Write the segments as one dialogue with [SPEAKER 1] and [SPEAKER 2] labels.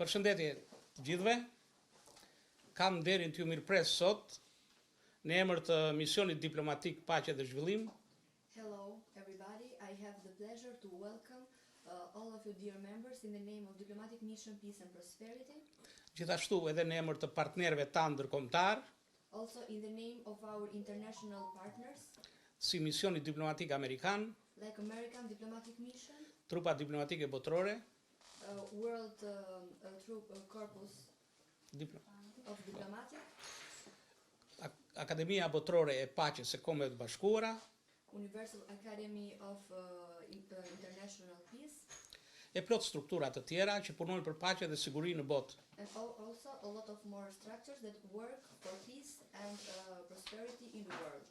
[SPEAKER 1] Përshëndetje të gjithëve. Kam nderin t'ju mirëpres sot në emër të misionit diplomatik Paqe dhe Zhvillim.
[SPEAKER 2] Hello, everybody. I have the pleasure to welcome all of you dear members in the name of Diplomatic Mission Peace and Prosperity.
[SPEAKER 1] Gjithashtu edhe në emër të partnerëve tanë ndërkombëtar,
[SPEAKER 2] Also in the name of our international partners,
[SPEAKER 1] si misioni diplomatik amerikan,
[SPEAKER 2] like American Diplomatic Mission,
[SPEAKER 1] trupa diplomatike botërore,
[SPEAKER 2] World Troop Corpus of Diplomatic,
[SPEAKER 1] Akademia Botërore e Paqes së Kombeve të Bashkuara,
[SPEAKER 2] Universal Academy of International Peace,
[SPEAKER 1] e plot struktura të tjera që punojnë për paqe dhe siguri në botë.
[SPEAKER 2] and also a lot of more structures that work for peace and prosperity in the world.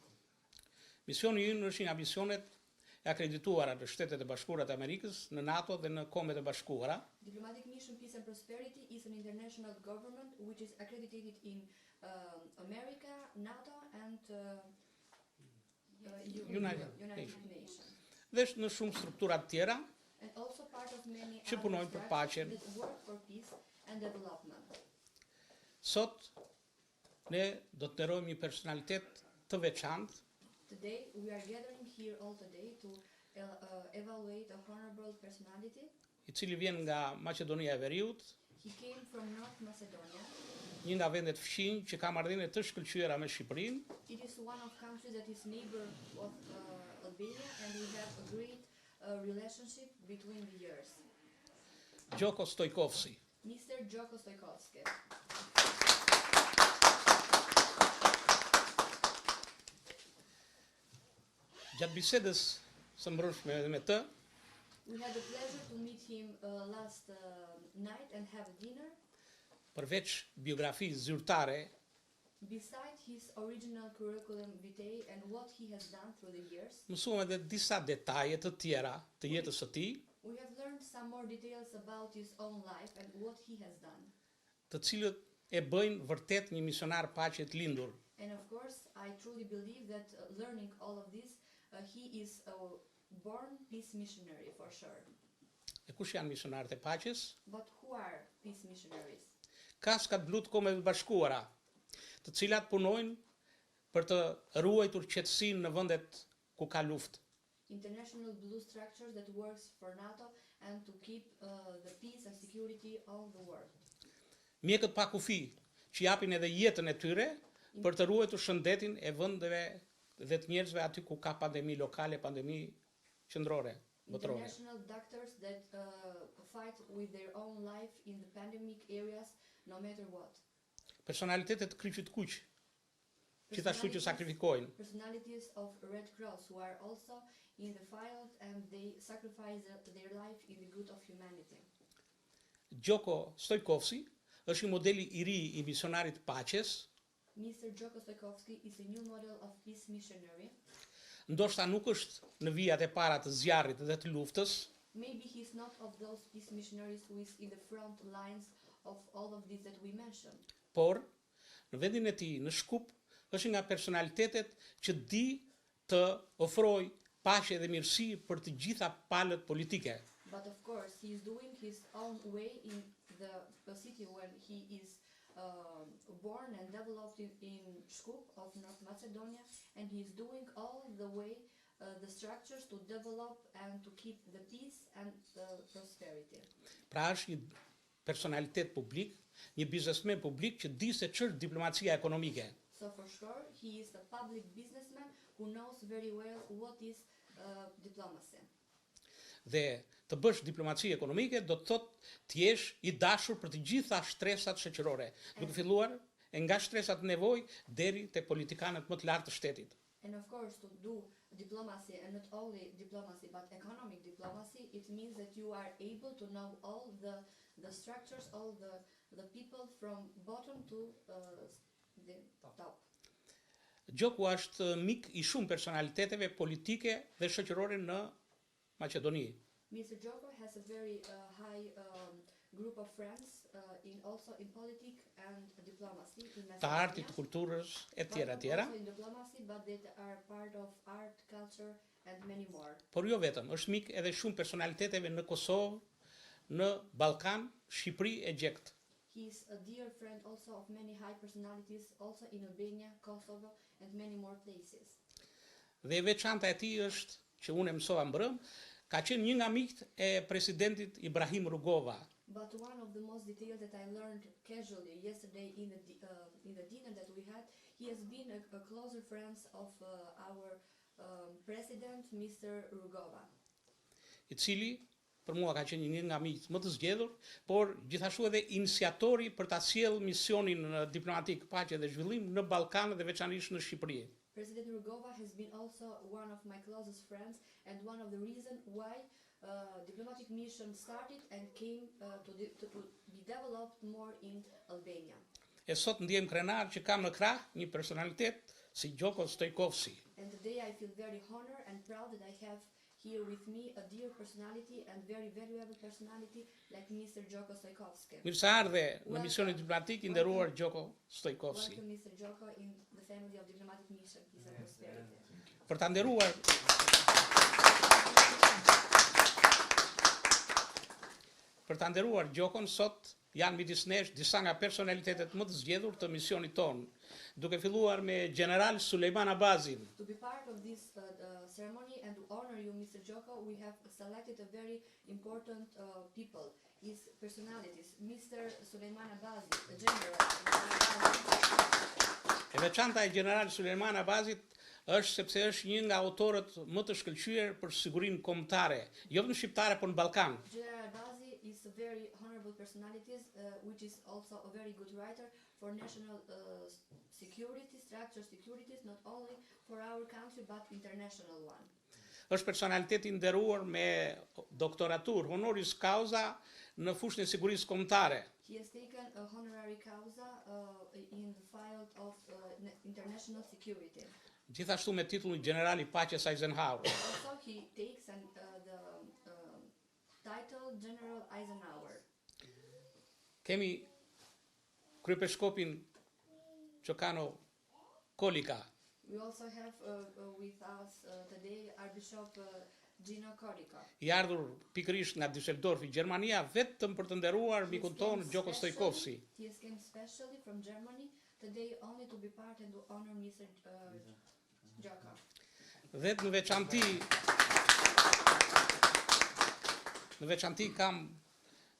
[SPEAKER 1] Misioni ynë është një nga misionet e akredituara në Shtetet e Bashkuara të Amerikës, në NATO dhe në Kombet e Bashkuara.
[SPEAKER 2] Diplomatic Mission Peace and Prosperity is an international government which is accredited in America, NATO and
[SPEAKER 1] United
[SPEAKER 2] United Nations.
[SPEAKER 1] Dhe në shumë struktura të tjera
[SPEAKER 2] And also part of many
[SPEAKER 1] që
[SPEAKER 2] other
[SPEAKER 1] punojnë për paqen.
[SPEAKER 2] structures that work for peace and development.
[SPEAKER 1] Sot ne do të nderojmë një personalitet të veçantë,
[SPEAKER 2] Today we are gathering here all today to evaluate a honorable personality.
[SPEAKER 1] I cili vjen nga Maqedonia e Veriut,
[SPEAKER 2] He came from North Macedonia.
[SPEAKER 1] një nga vendet fqinj që ka marrëdhënie të shkëlqyera me Shqipërinë.
[SPEAKER 2] It is one of countries that is neighbor of Albania, and we have a great relationship between the years.
[SPEAKER 1] Gjoko Stojkovski.
[SPEAKER 2] Mr. Gjoko Stojkovski.
[SPEAKER 1] Gjatë bisedës së mbrëmshme me të,
[SPEAKER 2] We had the pleasure to meet him last night and have a dinner.
[SPEAKER 1] përveç biografisë zyrtare,
[SPEAKER 2] Beside his original curriculum vitae and what he has done through the years,
[SPEAKER 1] mësuam edhe disa detaje të tjera të jetës së tij,
[SPEAKER 2] we have learned some more details about his own life and what he has done.
[SPEAKER 1] të cilët e bëjnë vërtet një misionar paqe të lindur.
[SPEAKER 2] And of course, I truly believe that learning all of this, he is a born peace missionary for sure.
[SPEAKER 1] E kush janë misionarët e paqes?
[SPEAKER 2] But who are peace missionaries?
[SPEAKER 1] Kaskat blu të Kombeve të Bashkuara, të cilat punojnë për të ruajtur qetësinë në vendet ku ka luftë.
[SPEAKER 2] International blue structures that works for NATO and to keep the peace and security all the world.
[SPEAKER 1] Mjekët pa kufi që japin edhe jetën e tyre për të ruajtur shëndetin e vendeve dhe të njerëzve aty ku ka pandemi lokale, pandemi qendrore, botërore.
[SPEAKER 2] International doctors that fight with their own life in the pandemic areas no matter what.
[SPEAKER 1] Personalitetet kryqit kuq, gjithashtu që sakrifikojnë.
[SPEAKER 2] Personalities of Red Cross who are also in the field and they sacrifice their life in the good of humanity.
[SPEAKER 1] Gjoko Stojkovski është një modeli i ri i misionarit paqes,
[SPEAKER 2] Mr. Gjoko Stojkovski is a new model of peace missionary.
[SPEAKER 1] ndoshta nuk është në vijat e para të zjarrit dhe të luftës,
[SPEAKER 2] Maybe he's not of those peace missionaries who is in the front lines of all of these that we mentioned.
[SPEAKER 1] por në vendin e tij në Shkup është nga personalitetet që di të ofrojë paqe dhe mirësi për të gjitha palët politike.
[SPEAKER 2] But of course, he is doing his own way in the city when he is born and developed in Shkup of North Macedonia, and he is doing all the way the structures to develop and to keep the peace and prosperity.
[SPEAKER 1] Pra është një personalitet publik, një biznesmen publik që di se ç'është diplomacia ekonomike.
[SPEAKER 2] So for sure, he is a public businessman who knows very well what is diplomacy.
[SPEAKER 1] Dhe të bësh diplomaci ekonomike do të thotë të jesh i dashur për të gjitha shtresat shoqërore, duke filluar nga shtresat nevojë deri tek politikanët më të lartë të shtetit.
[SPEAKER 2] And of course, to do diplomacy, and not only diplomacy, but economic diplomacy, it means that you are able to know all the structures, all the people from bottom to the top.
[SPEAKER 1] Gjoku është mik i shumë personaliteteve politike dhe shoqërore në Maqedoni.
[SPEAKER 2] Mr. Gjoko has a very high group of friends also in politics and diplomacy in
[SPEAKER 1] Të artit,
[SPEAKER 2] Macedonia.
[SPEAKER 1] kulturës, e
[SPEAKER 2] But
[SPEAKER 1] tjera tjera,
[SPEAKER 2] also in diplomacy, but they are part of art, culture, and many more.
[SPEAKER 1] por jo vetëm, është mik edhe shumë personaliteteve në Kosovë, në Ballkan, Shqipëri e gjekt.
[SPEAKER 2] He is a dear friend also of many high personalities, also in Albania, Kosovo, and many more places.
[SPEAKER 1] Dhe e veçanta e tij është që unë e mësova mbrëm, ka qenë një nga miqtë e presidentit Ibrahim Rugova.
[SPEAKER 2] But one of the most detailed that I learned casually yesterday in the dinner that we had, he has been a closer friend of our president, Mr. Rugova.
[SPEAKER 1] I cili për mua ka qenë një nga miqtë më të zgjedhur, por gjithashtu edhe iniciatori për ta sjellë misionin diplomatik paqe dhe zhvillim në Ballkan dhe veçanërisht në Shqipëri.
[SPEAKER 2] President Rugova has been also one of my closest friends and one of the reasons why diplomatic mission started and came to be developed more in Albania.
[SPEAKER 1] E sot ndjem krenar që kam në krah një personalitet si Gjoko Stojkovski.
[SPEAKER 2] And today I feel very honored and proud that I have here with me a dear personality and very valuable personality like Mr. Gjoko Stojkovski.
[SPEAKER 1] Mirë se ardhe në misionin diplomatik i nderuar Gjoko Stojkovski.
[SPEAKER 2] Welcome Mr. Gjoko in the family of diplomatic mission. Peace and prosperity.
[SPEAKER 1] Për ta nderuar Gjokon, sot janë midis nesh disa nga personalitetet më të zgjedhur të misionit tonë, duke filluar me Generaal Sulejman Abazin.
[SPEAKER 2] To be part of this ceremony and to honor you, Mr. Gjoko, we have selected a very important people, his personalities, Mr. Sulejman Abazi, the General.
[SPEAKER 1] E veçanta e Generaal Sulejman Abazit është sepse është një nga autorët më të shkëlqyer për sigurinë kombëtare, jo vetëm shqiptare, por në Ballkan.
[SPEAKER 2] General Abazi is a very honorable personality, which is also a very good writer for national security, structure securities, not only for our country but international one.
[SPEAKER 1] Është personalitet i nderuar me doktoratur honoris causa në fushën e sigurisë kombëtare.
[SPEAKER 2] He has taken a honorary causa in the field of international security.
[SPEAKER 1] Gjithashtu me titullin General i Paqes Eisenhower.
[SPEAKER 2] Also he takes the title General Eisenhower.
[SPEAKER 1] Kemi kryepeshkopin Gioacchino Collica.
[SPEAKER 2] We also have with us today Archbishop Collica.
[SPEAKER 1] I ardhur pikërisht nga Düsseldorf, Gjermania, vetëm për të nderuar mikun ton Gjoko Stojkovski.
[SPEAKER 2] He came specially from Germany today only to be part and to honor Mr. Gjoko.
[SPEAKER 1] Dhe në veçanti kam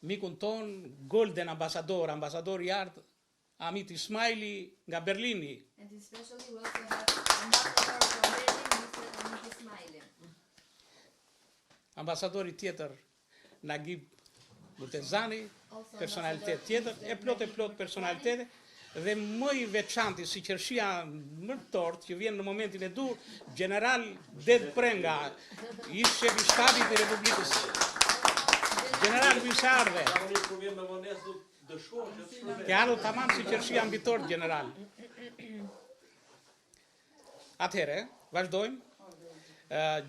[SPEAKER 1] mikun ton Golden ambasador i art Amit Ismaijli nga Berlini.
[SPEAKER 2] And especially we also have ambassador from Berlin, Mr. Amit Ismaijli.
[SPEAKER 1] Ambasadori tjetër Nagib Mutezani, personalitet tjetër, e plot personalitete, dhe më i veçanti si qershia më tort që vjen në momentin e dur, Generaal Dede Prenga, ish shefi shtabit i Republikës. General Visardhe. Chiaro tamam si qershia mbitor Generaal. Atëherë, vazhdojmë.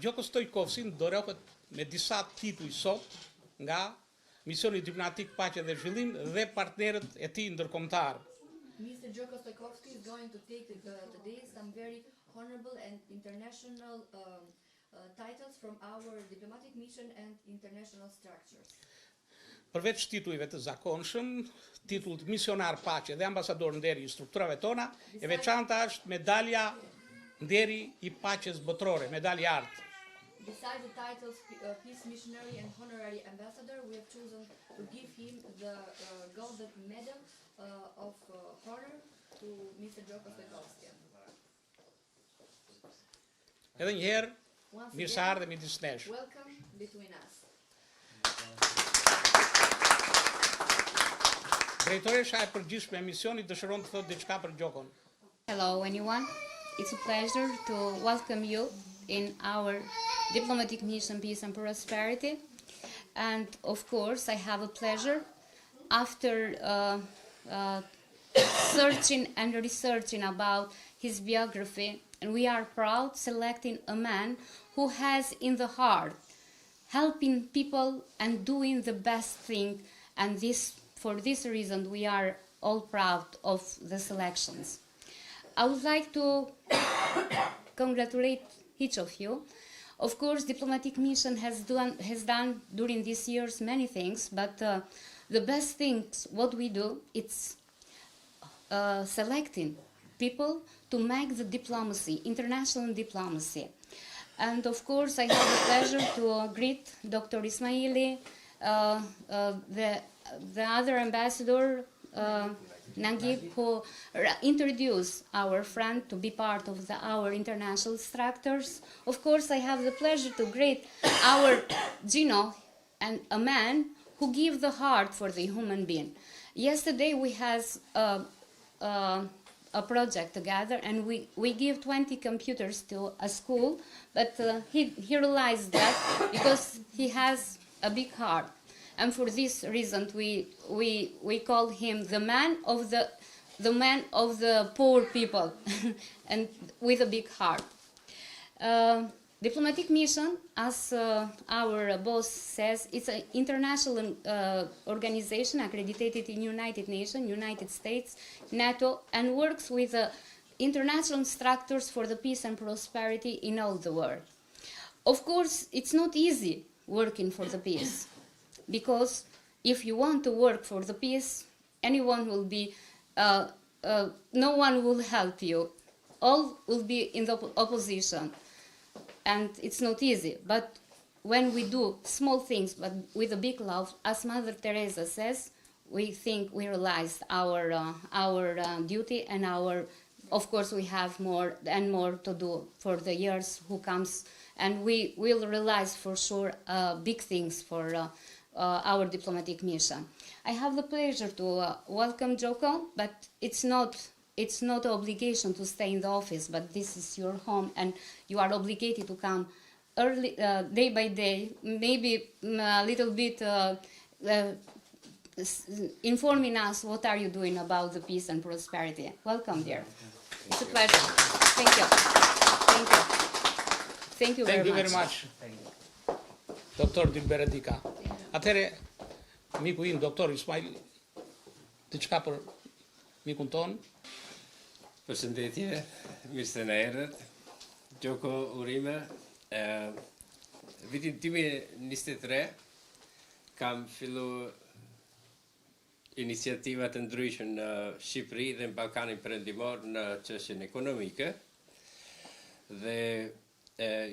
[SPEAKER 1] Gjoko Stojkovski ndorohet me disa tituj sot nga misioni diplomatik paqe dhe zhvillim dhe partnerët e tij ndërkombëtar.
[SPEAKER 2] Mr. Gjoko Stojkovski is going to take today some very honorable and international titles from our diplomatic mission and international structures.
[SPEAKER 1] Përveç titujve të zakonshëm, titullit misionar paqe dhe ambasador nderi i strukturave tona, e veçanta është medalja nderi i paqes botërore, medalja art.
[SPEAKER 2] Besides the titles Peace Missionary and Honorary Ambassador, we have chosen to give him the Golden Medal of Honor to Mr. Gjoko Stojkovski.
[SPEAKER 1] Edhe njëherë, mirë se ardhe midis nesh.
[SPEAKER 2] Welcome between us.
[SPEAKER 1] Drejtoresha e përgjithshme e misionit dëshiron të thotë diçka për Gjokon.
[SPEAKER 3] Hello anyone, it's a pleasure to welcome you in our diplomatic mission Peace and Prosperity, and of course I have a pleasure after searching and researching about his biography, and we are proud selecting a man who has in the heart helping people and doing the best thing, and for this reason we are all proud of the selections. I would like to congratulate each of you Of course, diplomatic mission has done during these years many things, but the best things what we do, it's selecting people to make the diplomacy, international diplomacy. And of course, I have the pleasure to greet Dr. Ismaijli, the other ambassador, Nagib, who introduced our friend to be part of our international structures. Of course, I have the pleasure to greet our Gino, and a man who gives the heart for the human being. Yesterday we had a project together, and we give 20 computers to a school, but he realized that because he has a big heart. And for this reason, we call him the man of the poor people, and with a big heart. Diplomatic mission, as our boss says, it's an international organization accredited in United Nations, United States, NATO, and works with international structures for the peace and prosperity in all the world. Of course, it's not easy working for the peace, because if you want to work for the peace, anyone will be, no one will help you. All will be in the opposition, and it's not easy. But when we do small things, but with a big love, as Mother Teresa says, we think we realized our duty, and of course, we have more and more to do for the years who comes, and we will realize for sure big things for our diplomatic mission. I have the pleasure to welcome Gjoko, but it's not an obligation to stay in the office, but this is your home, and you are obligated to come early, day by day, maybe a little bit informing us what are you doing about the peace and prosperity. Welcome, dear. It's a pleasure. Thank you. Thank you. Thank you very much.
[SPEAKER 1] Dr. Dylbere Dika. Atëre, miku im, Dr. Ismaijli, diçka për mikun ton?
[SPEAKER 4] Përshëndetje, mirë se na erdhët. Gjoko urime. Vitin 2023 kam fillu iniciativa të ndryshme në Shqipëri dhe në Ballkanin Perëndimor në çështjen ekonomike. Dhe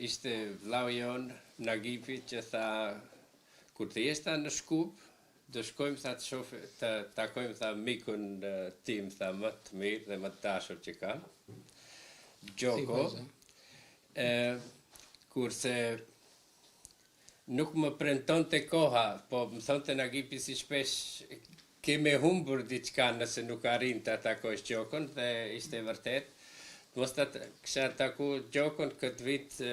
[SPEAKER 4] ishte vllau jon Nagipi që tha, kur të jesh ta në Shkup, do shkojmë të takojmë tha mikun tim, tha më të mirë dhe më të dashur që kam, Gjoko, kurse nuk më premtonte koha, po më thonte Nagipi si shpesh ke me humbur diçka nëse nuk arrin të takojsh Gjokon, dhe ishte vërtet. Mos të kisha taku Gjokon këtë vit,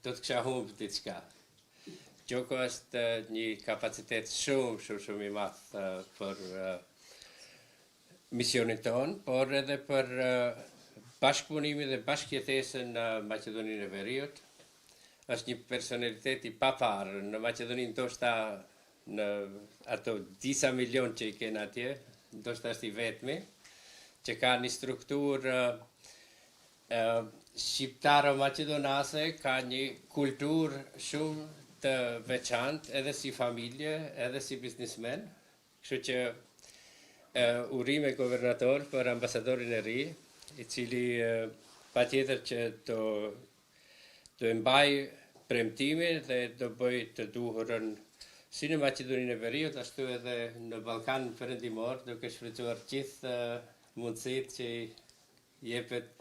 [SPEAKER 4] do të kisha humbur diçka. Gjoko është një kapacitet shumë i madh për misionin ton, por edhe për bashkëpunimin dhe bashkëjetesën në Maqedoninë e Veriut. Është një personalitet i papar në Maqedoni, ndoshta në ato disa milion që i kenë atje, ndoshta është i vetmi, që ka një strukturë shqiptaro-maqedonase, ka një kulturë shumë të veçantë, edhe si familje, edhe si biznismen. Kështu që urime governator për ambasadorin e ri, i cili patjetër që do mbaj premtimin dhe do bëj të duhurën si në Maqedoninë e Veriut, ashtu edhe në Ballkanin Perëndimor, duke shfrytzuar gjithë mundësitë që jepet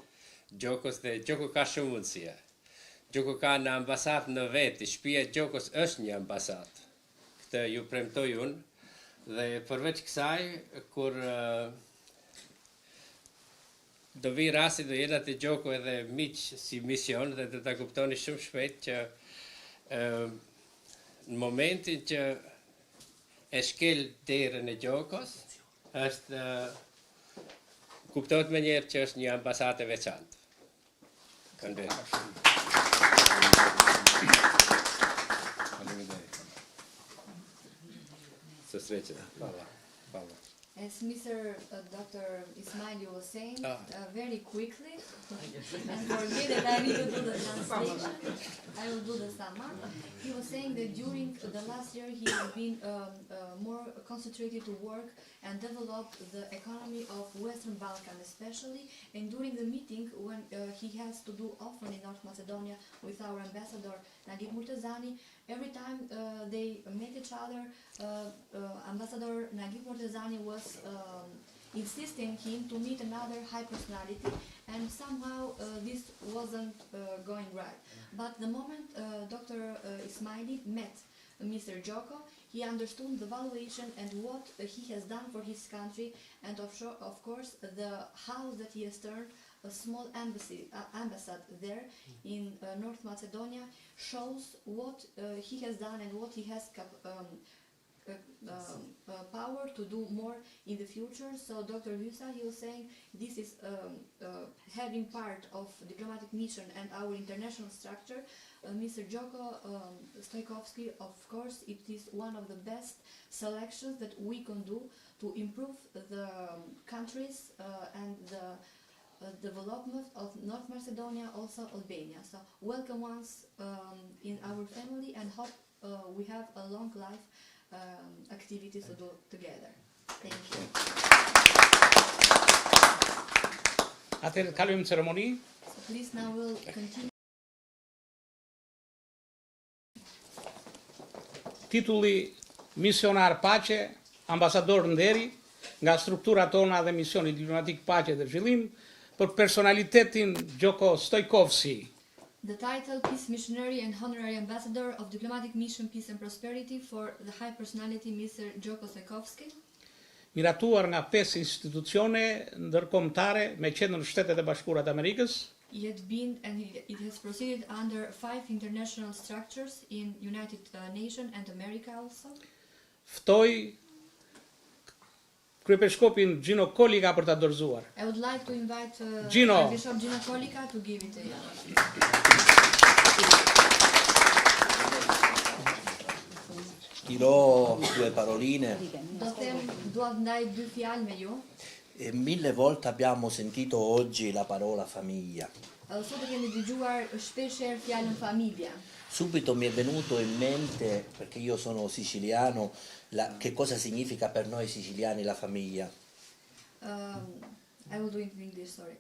[SPEAKER 4] Gjokos, dhe Gjoko ka shumë mundësia. Gjoko ka në ambasadë në vetë, shtëpia e Gjokos është një ambasadë. Këtë ju premtoj unë, dhe përveç kësaj, kur do vi rasti do jena të Gjoko edhe miq si mision, dhe do ta kuptoni shumë shpejt që në momentin që e shkel derën e Gjokos, është kuptohet më njerë që është një ambasadë e veçantë.
[SPEAKER 2] As Mr. Dr. Ismaijli was saying, very quickly, And forget that I need to do the translation. I will do the summary. He was saying that during the last year he has been more concentrated to work and develop the economy of Western Balkan especially. And during the meeting, when he has to do often in North Macedonia with our ambassador Naguib Murtezani, every time they met each other, Ambassador Naguib Murtezani was insisting him to meet another high personality, and somehow this wasn't going right. But the moment Dr. Ismaijli met Mr. Gjoko, he understood the valuation and what he has done for his country, and of course the house that he has turned a small ambassade there in North Macedonia shows what he has done and what he has power to do more in the future. So Dr. Hysa, he was saying this is having part of diplomatic mission and our international structure. Mr. Gjoko Stojkovski, of course, it is one of the best selections that we can do to improve the countries and the development of North Macedonia, also Albania. So welcome once in our family, and hope we have a long life activities to do together. Thank you.
[SPEAKER 1] Atëherë kalojmë në ceremoni.
[SPEAKER 2] So please now we'll continue.
[SPEAKER 1] Titulli misionar pace, ambasador nderi, nga struktura tona dhe misioni diplomatik pace dhe zhvillim, për personalitetin Gjoko Stojkovski.
[SPEAKER 2] The title Peace Missionary and Honorary Ambassador of Diplomatic Mission Peace and Prosperity for the High Personality Mr. Gjoko Stojkovski.
[SPEAKER 1] Miratuar nga 5 institucione ndërkombëtare me qendër në Shtetet e Bashkuara të Amerikës.
[SPEAKER 2] It has proceeded under 5 international structures in United Nations and America also.
[SPEAKER 1] Ftoi Kryepeshkopin Gjino Collica për ta dorëzuar.
[SPEAKER 2] I would like to invite
[SPEAKER 1] Gino.
[SPEAKER 2] Archbishop Gino Collica to give it to you.
[SPEAKER 5] Dirò due paroline.
[SPEAKER 2] Do të ndaj 2 fjalë me ju.
[SPEAKER 5] E 1000 volte abbiamo sentito oggi la parola famiglia.
[SPEAKER 2] Sot kemi dëgjuar shpesh fjalën famiglia.
[SPEAKER 5] Subito mi è venuto in mente, perché io sono siciliano, che cosa significa per noi siciliani la famiglia.
[SPEAKER 2] I will do it in English, sorry.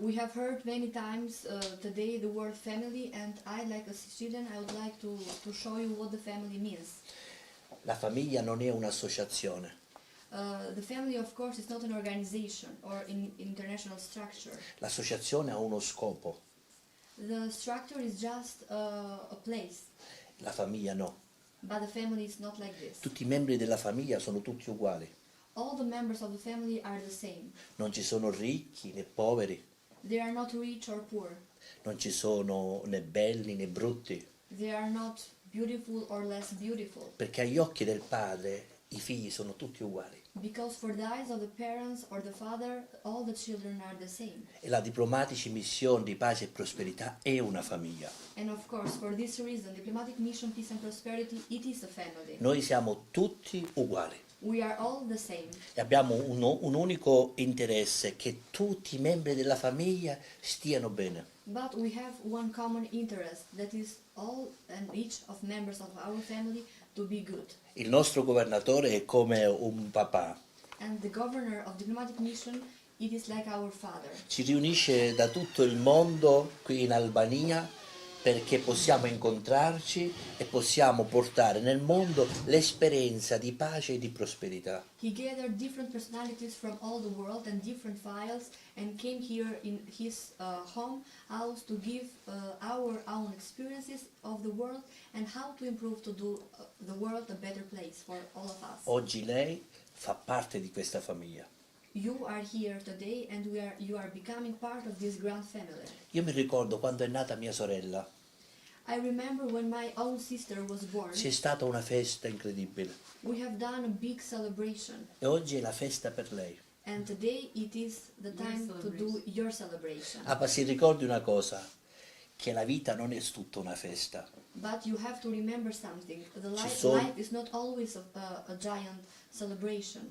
[SPEAKER 2] We have heard many times today the word family, and I, like a Sicilian, I would like to show you what the family means.
[SPEAKER 5] La famiglia non è un'associazione.
[SPEAKER 2] The family, of course, is not an organization or an international structure.
[SPEAKER 5] L'associazione ha uno scopo.
[SPEAKER 2] The structure is just a place.
[SPEAKER 5] La famiglia no.
[SPEAKER 2] But the family is not like this.
[SPEAKER 5] Tutti i membri della famiglia sono tutti uguali.
[SPEAKER 2] All the members of the family are the same.
[SPEAKER 5] Non ci sono ricchi né poveri.
[SPEAKER 2] They are not rich or poor.
[SPEAKER 5] Non ci sono né belli né brutti.
[SPEAKER 2] They are not beautiful or less beautiful.
[SPEAKER 5] Perché agli occhi del padre i figli sono tutti uguali.
[SPEAKER 2] Because for the eyes of the parents or the father, all the children are the same.
[SPEAKER 5] E la diplomatic mission di pace e prosperità è una famiglia.
[SPEAKER 2] And of course, for this reason, diplomatic mission, peace and prosperity, it is a family.
[SPEAKER 5] Noi siamo tutti uguali.
[SPEAKER 2] We are all the same.
[SPEAKER 5] E abbiamo un unico interesse, che tutti i membri della famiglia stiano bene.
[SPEAKER 2] But we have one common interest, that is all and each of members of our family to be good.
[SPEAKER 5] Il nostro governatore è come un papà.
[SPEAKER 2] And the governor of diplomatic mission, it is like our father.
[SPEAKER 5] Ci riunisce da tutto il mondo qui in Albania perché possiamo incontrarci e possiamo portare nel mondo l'esperienza di pace e di prosperità.
[SPEAKER 2] He gathered different personalities from all the world and different files and came here in his home house to give our own experiences of the world and how to improve to do the world a better place for all of us.
[SPEAKER 5] Oggi lei fa parte di questa famiglia.
[SPEAKER 2] You are here today and you are becoming part of this grand family.
[SPEAKER 5] Io mi ricordo quando è nata mia sorella.
[SPEAKER 2] I remember when my own sister was born.
[SPEAKER 5] C'è stata una festa incredibile.
[SPEAKER 2] We have done a big celebration.
[SPEAKER 5] E oggi è la festa per lei.
[SPEAKER 2] And today it is the time to do your celebration.
[SPEAKER 5] Ma si ricordi una cosa, che la vita non è tutta una festa.
[SPEAKER 2] But you have to remember something. The life is not always a giant celebration.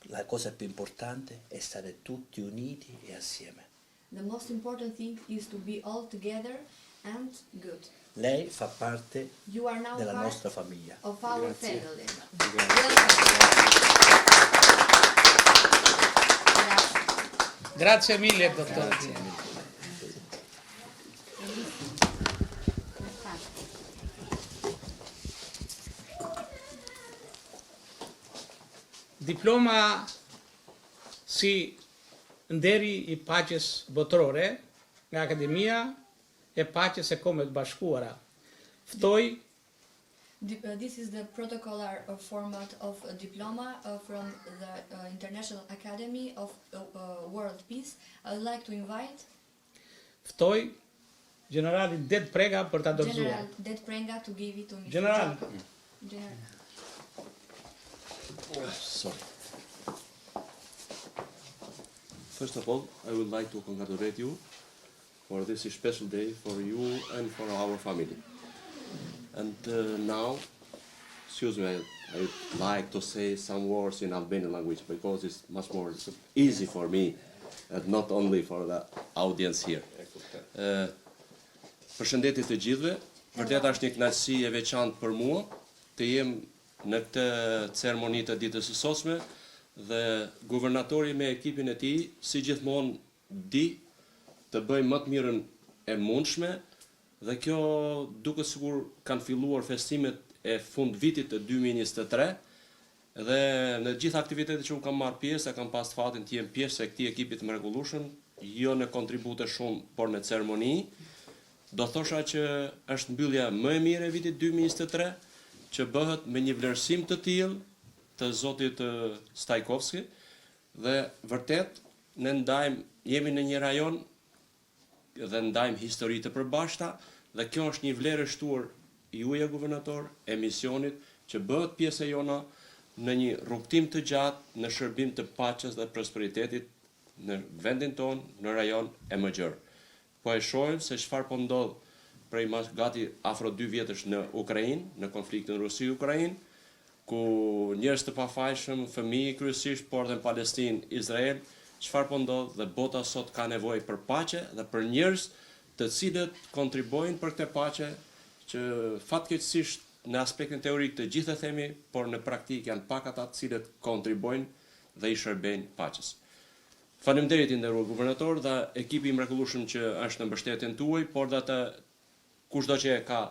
[SPEAKER 5] La cosa più importante è stare tutti uniti e assieme.
[SPEAKER 2] The most important thing is to be all together and good.
[SPEAKER 5] Lei fa parte
[SPEAKER 2] You are now
[SPEAKER 5] della
[SPEAKER 2] part
[SPEAKER 5] nostra famiglia.
[SPEAKER 2] of our family. Welcome.
[SPEAKER 1] Grazie mille, dottore.
[SPEAKER 5] Grazie mille.
[SPEAKER 1] Diploma si nderi I paqes botërore nga Akademia e Paqes e Kombeve të Bashkuara. Ftoj
[SPEAKER 2] This is the protocolar format of a diploma from the International Academy of World Peace. I would like to invite
[SPEAKER 1] Generalin Dede Prenga për ta dorëzuar.
[SPEAKER 2] General Dede Prenga to give it to Mr.
[SPEAKER 1] General.
[SPEAKER 2] Gjoko. General.
[SPEAKER 5] Sorry.
[SPEAKER 6] First of all, I would like to congratulate you for this special day for you and for our family. And now, excuse me, I would like to say some words in Albanian language because it's much more easy for me and not only for the audience here. Përshëndetje të gjithëve, vërtet është një kënaqësi e veçantë për mua të jem në këtë ceremoni të ditës së sotme dhe guvernatori me ekipin e tij si gjithmonë di të bëjmë më të mirën e mundshme dhe kjo duket sikur kanë filluar festimet e fund vitit të 2023 dhe në gjitha aktivitetet që unë kam marrë pjesë, kam pas fatin të jem pjesë e këtij ekipi të mrekullueshëm, jo në kontribute shumë, por në ceremoni. Do thosha që është mbyllja më e mirë e vitit 2023 që bëhet me një vlerësim të tillë të zotit Stojkovski dhe vërtet ne jemi në një rajon dhe ndajmë histori të përbashkëta dhe kjo është një vlerë e shtuar juja guvernator e misionit që bëhet pjesë e jona në një rrugtim të gjatë në shërbim të paqes dhe prosperitetit në vendin tonë, në rajon e Mëgjer. Po e shohim se çfarë po ndodh prej gati afro 2 vjetësh në Ukrainë, në konfliktin Rusi-Ukrainë, ku njerëz të pafajshëm, fëmijë kryesisht, por edhe në Palestinë, Izrael, çfarë po ndodh dhe bota sot ka nevojë për paqe dhe për njerëz të cilët kontribojnë për këtë paqe që fatkeqësisht në aspektin teorik të gjithë e themi, por në praktikë janë pak ata të cilët kontribojnë dhe I shërbejnë paqes. Faleminderit I nderuar guvernator dhe ekipi I mrekullueshëm që është në mbështetjen tuaj, por dhe të kushdo që e ka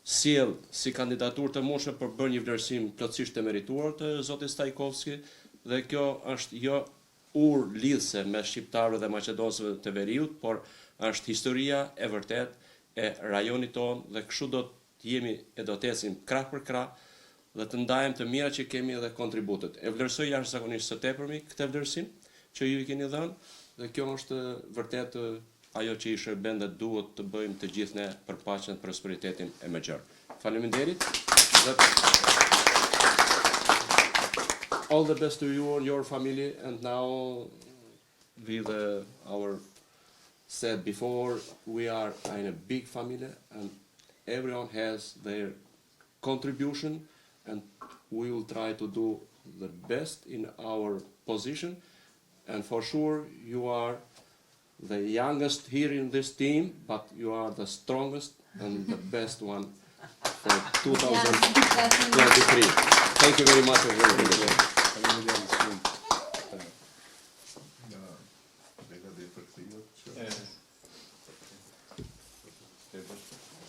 [SPEAKER 6] sjell si kandidaturë të mundshme për bërë një vlerësim plotësisht të merituar të zotit Stojkovski dhe kjo është jo urë lidhse me shqiptarët dhe maqedonisëve të veriut, por është historia e vërtet e rajonit tonë dhe kështu do të jemi e do të ecim krah për krah dhe të ndajmë të mira që kemi dhe kontributet. E vlerësoj jashtëzakonisht së tepërmi këtë vlerësim që ju I keni dhënë dhe kjo është vërtet ajo që I shërben dhe duhet të bëjmë të gjithë ne për paqen dhe prosperitetin e Mëgjer. Faleminderit. All the best to you and your family and now with our said before we are in a big family and everyone has their contribution and we will try to do the best in our position. And for sure, you are the youngest here in this team, but you are the strongest and the best one for 2023. Thank you very much for your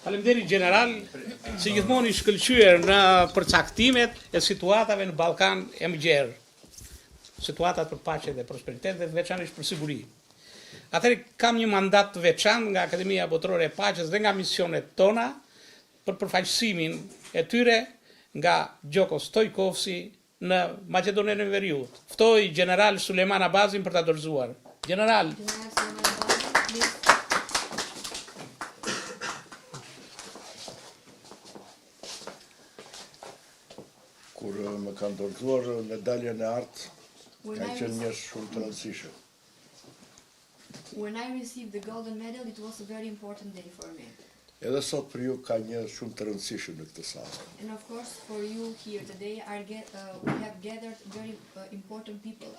[SPEAKER 1] Faleminderit General, si gjithmonë I shkëlqyer në përcaktimet e situatave në Ballkan e Mëgjer. Situatat për paqe dhe prosperitet dhe veçanërisht për siguri. Atëherë kam një mandat të veçantë nga Akademia Botërore e Paqes dhe nga misionet tona për përfaqësimin e tyre nga Gjoko Stojkovski në Maqedoninë e Veriut. Ftoj Generaal Sulejman Abazin për ta dorëzuar. General.
[SPEAKER 7] Kur më kanë dorëzuar medaljen e artë, ka qenë një shumë të rëndësishme.
[SPEAKER 2] When I received the golden medal, it was a very important day for me.
[SPEAKER 7] Edhe sot për ju ka një shumë të rëndësishme në këtë salë.
[SPEAKER 2] And of course, for you here today, we have gathered very important people.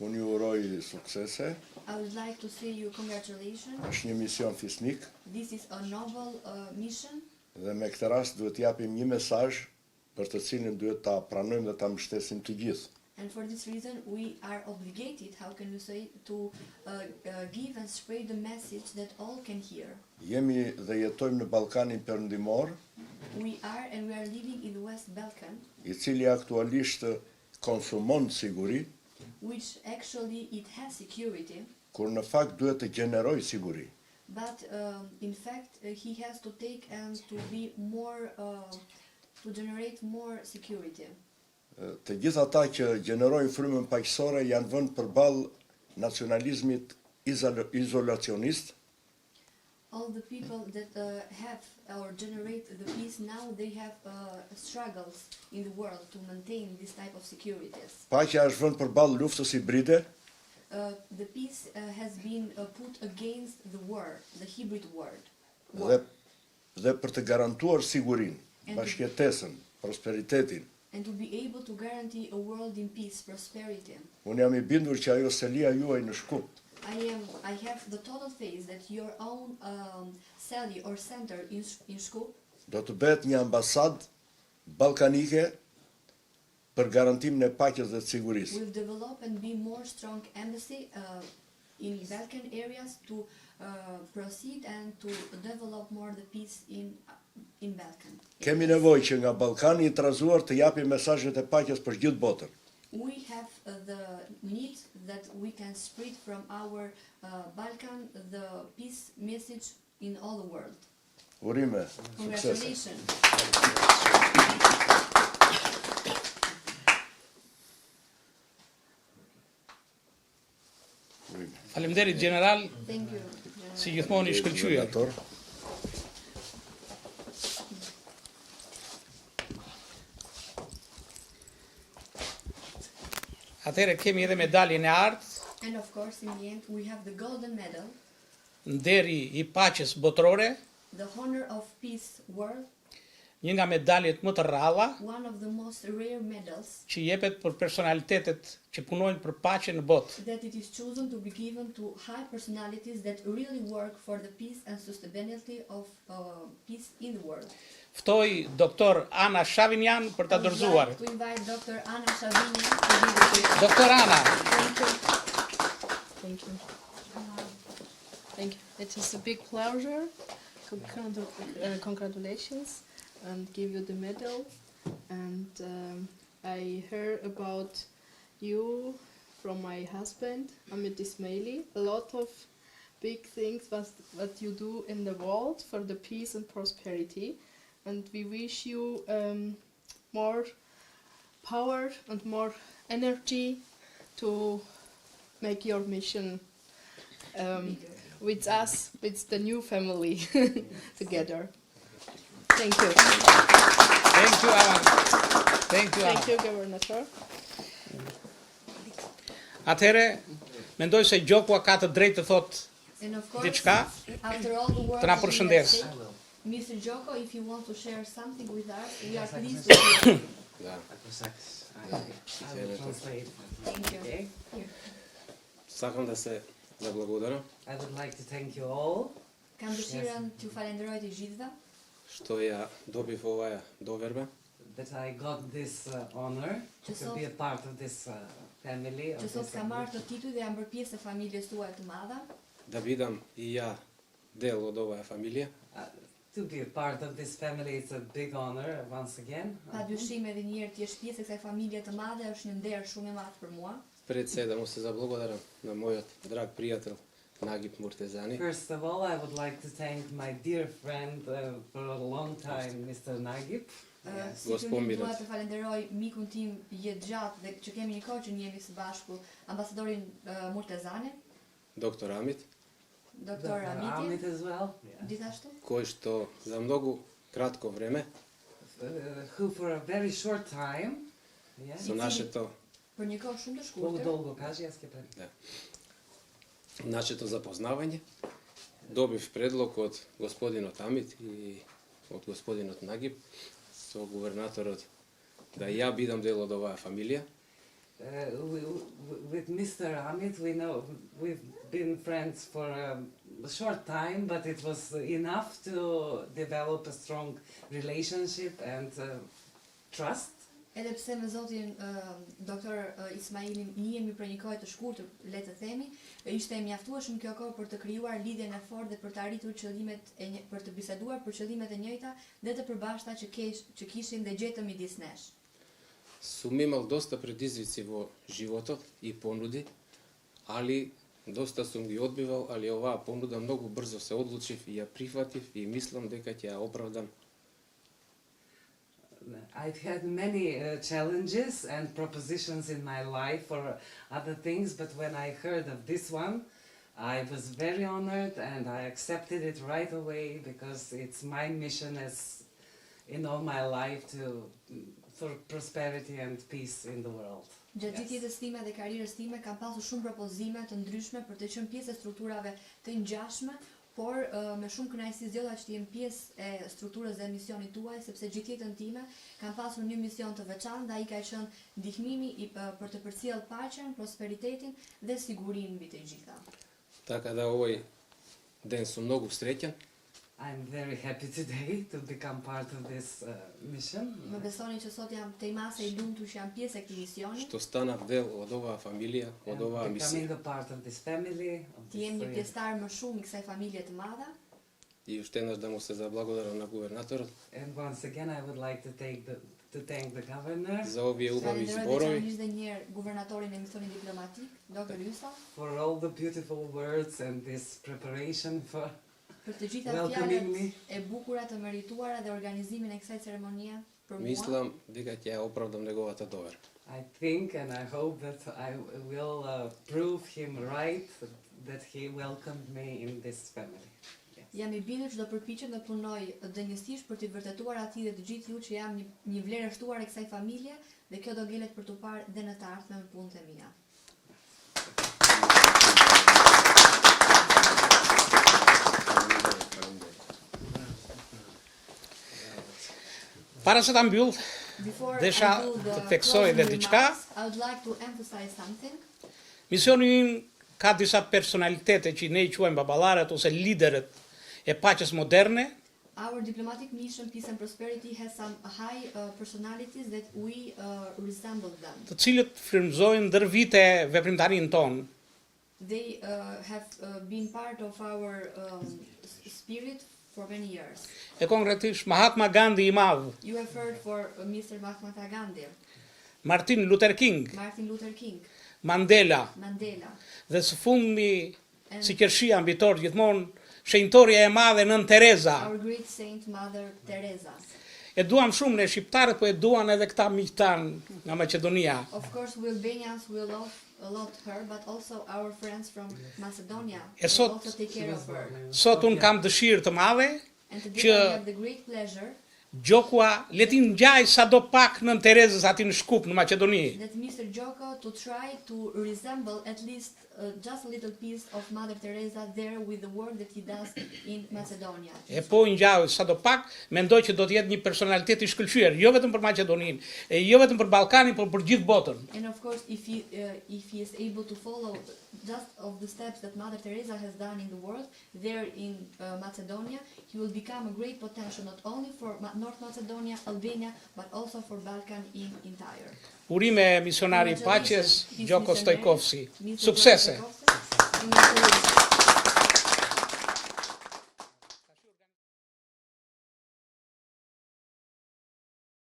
[SPEAKER 7] Unë ju uroj suksese.
[SPEAKER 2] I would like to say you congratulations.
[SPEAKER 7] Është një mision fisnik
[SPEAKER 2] This is a noble mission,
[SPEAKER 7] dhe me këtë rast duhet japim një mesazh për të cilin duhet ta pranojmë dhe ta mbështesim të gjithë.
[SPEAKER 2] and for this reason we are obligated, how can we say, to give and spread the message that all can hear.
[SPEAKER 7] Jemi dhe jetojmë në Ballkanin Perëndimor,
[SPEAKER 2] We are and we are living in the West Balkan,
[SPEAKER 7] i cili aktualisht konsumon siguri,
[SPEAKER 2] which actually it has security,
[SPEAKER 7] kur në fakt duhet të gjenerojë siguri.
[SPEAKER 2] but in fact he has to take and to be more, to generate more security.
[SPEAKER 7] Të gjithë ata që gjenerojnë frymën paqësore janë vënë përballë nacionalizmit izolacionist,
[SPEAKER 2] All the people that have or generate the peace now, they have struggles in the world to maintain this type of securities.
[SPEAKER 7] paqja është vënë përballë luftës hibride,
[SPEAKER 2] The peace has been put against the war, the hybrid war.
[SPEAKER 7] dhe për të garantuar sigurinë, bashkëjetesën, prosperitetin.
[SPEAKER 2] And to be able to guarantee a world in peace, prosperity.
[SPEAKER 7] Unë jam i bindur që ajo selia juaj në Shkup
[SPEAKER 2] I have the total faith that your own cell or center in Shkup
[SPEAKER 7] do të bëhet një ambasadë ballkanike për garantimin e paqes dhe të sigurisë.
[SPEAKER 2] will develop and be more strong embassy in Balkan areas to proceed and to develop more the peace in Balkan.
[SPEAKER 7] Kemi nevojë që nga Ballkani i trazuar të japim mesazhet e paqes për gjithë botën.
[SPEAKER 2] We have the need that we can spread from our Balkan the peace message in all the world.
[SPEAKER 7] Urime, suksese.
[SPEAKER 2] Congratulations.
[SPEAKER 7] Urime.
[SPEAKER 1] Faleminderit Generaal,
[SPEAKER 2] Thank you.
[SPEAKER 1] si gjithmonë i shkëlqyer.
[SPEAKER 7] Guvernator.
[SPEAKER 1] Atëherë kemi edhe medaljen e artë,
[SPEAKER 2] And of course, in the end, we have the golden medal,
[SPEAKER 1] nderi i paqes botërore,
[SPEAKER 2] the honor of peace world,
[SPEAKER 1] një nga medaljet më të rralla
[SPEAKER 2] one of the most rare medals
[SPEAKER 1] që jepet për personalitetet që punojnë për paqe në botë.
[SPEAKER 2] that it is chosen to be given to high personalities that really work for the peace and sustainability of peace in the world.
[SPEAKER 1] Ftoi doktor Ana Shavinyan për ta
[SPEAKER 2] I would
[SPEAKER 1] dorëzuar.
[SPEAKER 2] like to invite Dr. Ana Shavinyan to give the speech.
[SPEAKER 1] Doktor Ana,
[SPEAKER 8] Thank you. Thank you. It is a big pleasure. Congratulations, and give you the medal. And I heard about you from my husband, Amit Ismaijli. A lot of big things what you do in the world for the peace and prosperity. And we wish you more power and more energy to make your mission with us, with the new family together. Thank you.
[SPEAKER 1] thank you Ana. Thank you Ana.
[SPEAKER 8] Thank you, Governor.
[SPEAKER 1] Atëherë, mendoj se Gjoko ka të drejtë të thotë
[SPEAKER 2] And of course,
[SPEAKER 1] diçka,
[SPEAKER 2] after all the work
[SPEAKER 1] të na
[SPEAKER 2] that we have
[SPEAKER 1] përshëndes.
[SPEAKER 2] said, Mr. Gjoko, if you want to share something with us, we are pleased to hear you. Thank you.
[SPEAKER 9] Сакам да се заблагодарам
[SPEAKER 10] I would like to thank you all
[SPEAKER 2] Kam dëshirën t'ju falenderoj të gjithëve
[SPEAKER 9] што ја добив оваа доверба.
[SPEAKER 10] that I got this honor to be a part of this family. Of
[SPEAKER 2] që sot
[SPEAKER 10] this
[SPEAKER 2] kam marrë të titull dhe jam bërë pjesë e familjes tuaj të madhe.
[SPEAKER 9] Да бидам и ја дел од оваа фамилија.
[SPEAKER 10] To be a part of this family is a big honor once again.
[SPEAKER 2] Pa dyshim edhe një herë të jesh pjesë e kësaj familje të madhe është një nder shumë i madh për mua.
[SPEAKER 9] Пред се да му се заблагодарам на мојот драг пријател Нагип Муртезани.
[SPEAKER 10] First of all, I would like to thank my dear friend for a long time, Mr. Nagip.
[SPEAKER 2] Sigurisht dua të falenderoj mikun tim jetë gjatë dhe që kemi një kohë që jemi së bashku, ambasadorin Murtezani,
[SPEAKER 9] Доктор Amit,
[SPEAKER 2] doktor
[SPEAKER 10] Amit
[SPEAKER 2] Amiti,
[SPEAKER 10] as well,
[SPEAKER 2] gjithashtu,
[SPEAKER 9] кој што за многу кратко време
[SPEAKER 10] who for a very short time,
[SPEAKER 9] со нашето
[SPEAKER 2] për një kohë shumë të
[SPEAKER 10] много
[SPEAKER 2] shkurtër,
[SPEAKER 10] долго кажи, јас ќе пред.
[SPEAKER 9] нашето запознавање добив предлог од господинот Amit и од господинот Нагип со гувернаторот да ја бидам дел од оваа фамилија
[SPEAKER 10] with Mr. Amit, we've been friends for a short time, but it was enough to develop a strong relationship and trust.
[SPEAKER 2] Edhe pse me zotin doktor Ismaijlin jemi për një kohë të shkurtër, le të themi, ishte mjaftueshëm kjo kohë për të krijuar lidhjen e fortë dhe për të arritur qëllimet për të biseduar për qëllimet e njëjta dhe të përbashkëta që kishin dhe gjetëm midis nesh.
[SPEAKER 9] Сум имал доста предизвици во животот и понуди, али доста сум ги одбивал, али оваа понуда многу брзо се одлучив и ја прифатив и мислам дека ќе ја оправдам.
[SPEAKER 10] I've had many challenges and propositions in my life for other things, but when I heard of this one, I was very honored and I accepted it right away because it's my mission as in all my life for prosperity and peace in the world.
[SPEAKER 2] Gjatë gjithë jetës time dhe karrierës time kam pasur shumë propozime të ndryshme për të qenë pjesë e strukturave të ngjashme, por me shumë kënaqësi zgjodha që të jem pjesë e strukturës dhe misionit tuaj, sepse gjithë jetën time kam pasur një mision të veçantë dhe ai ka qenë ndihmimi për të përcjellë paqen, prosperitetin dhe sigurinë mbi të gjitha.
[SPEAKER 9] Така да овој ден сум многу среќен.
[SPEAKER 10] I'm very happy today to become part of this mission.
[SPEAKER 2] Më besoni që sot jam tejmase I lumtur që jam pjesë e këtij misioni.
[SPEAKER 9] Што станав дел од оваа фамилија, од оваа
[SPEAKER 10] Becoming
[SPEAKER 9] мисија.
[SPEAKER 10] a part of this family.
[SPEAKER 2] Të jem një pjesëtar më shumë I kësaj familje të madhe.
[SPEAKER 9] И уште еднаш да му се заблагодарам на гувернаторот
[SPEAKER 10] And once again I would like to thank the governor
[SPEAKER 9] за овие убави зборови,
[SPEAKER 2] Dhe një guvernatorin e misionit diplomatik, Dr. Hysa,
[SPEAKER 10] for all the beautiful words and this preparation for
[SPEAKER 2] për të gjitha
[SPEAKER 10] welcoming
[SPEAKER 2] fjalët
[SPEAKER 10] me.
[SPEAKER 2] e bukura të merituara dhe organizimin e kësaj ceremonie për mua.
[SPEAKER 9] мислам дека ќе ја оправдам неговата довера.
[SPEAKER 10] I think and I hope that I will prove him right that he welcomed me in this family.
[SPEAKER 2] Jam I bindur që do përpiqem dhe punoj dënjësisht për t'i vërtetuar atij dhe të gjithë ju që jam një vlerësuar e kësaj familje dhe kjo do gjelet për t'u parë dhe në të ardhmen në punët e mia.
[SPEAKER 1] Para se ta mbyll,
[SPEAKER 2] Before
[SPEAKER 1] desha
[SPEAKER 2] I do
[SPEAKER 1] të
[SPEAKER 2] the
[SPEAKER 1] theksoj
[SPEAKER 2] closing
[SPEAKER 1] edhe diçka.
[SPEAKER 2] remarks, I would like to emphasize something.
[SPEAKER 1] Misioni im ka disa personalitete që ne I quajmë baballarët ose liderët e paqes moderne,
[SPEAKER 2] Our diplomatic mission, Peace and Prosperity, has some high personalities that we resemble them.
[SPEAKER 1] të cilët frymëzojnë ndër vite veprimtarinë tonë.
[SPEAKER 2] They have been part of our spirit for many years.
[SPEAKER 1] E konkretisht Mahatma Gandhi I madh,
[SPEAKER 2] You have heard for Mr. Mahatma Gandhi,
[SPEAKER 1] Martin Luther King,
[SPEAKER 2] Martin Luther King,
[SPEAKER 1] Mandela
[SPEAKER 2] Mandela,
[SPEAKER 1] dhe së fundmi si qershia mbitor gjithmonë shenjtoria e madhe Nën Tereza.
[SPEAKER 2] our great saint Mother Teresa.
[SPEAKER 1] E duam shumë ne shqiptarët, po e duan edhe këta miqtan nga Maqedonia.
[SPEAKER 2] Of course, we Albanians will love a lot her, but also our friends from Macedonia
[SPEAKER 1] E
[SPEAKER 2] will
[SPEAKER 1] sot-
[SPEAKER 2] also take care of her.
[SPEAKER 1] Sot un kam dëshirë të madhe
[SPEAKER 2] And today
[SPEAKER 1] që
[SPEAKER 2] I have the great pleasure
[SPEAKER 1] Gjokua le ti ngjaj sadopak Nën Terezës aty në Shkup në Maqedoni.
[SPEAKER 2] that Mr. Gjoko to try to resemble at least just a little piece of Mother Teresa there with the work that he does in Macedonia.
[SPEAKER 1] E po ngjaj sadopak, mendoj që do të jetë një personalitet I shkëlqyer, jo vetëm për Maqedoninë, e jo vetëm për Ballkanin, por për gjithë botën.
[SPEAKER 2] And of course, if he is able to follow just of the steps that Mother Teresa has done in the world, there in Macedonia, he will become a great potential not only for North Macedonia, Albania, but also for Balkan in entire.
[SPEAKER 1] Urime misionari I paqes,
[SPEAKER 2] Congratulations,
[SPEAKER 1] Gjoko
[SPEAKER 2] Mr.
[SPEAKER 1] Stojkovski.
[SPEAKER 2] Mr.
[SPEAKER 1] Suksese!
[SPEAKER 2] Stojkovski. Congratulations.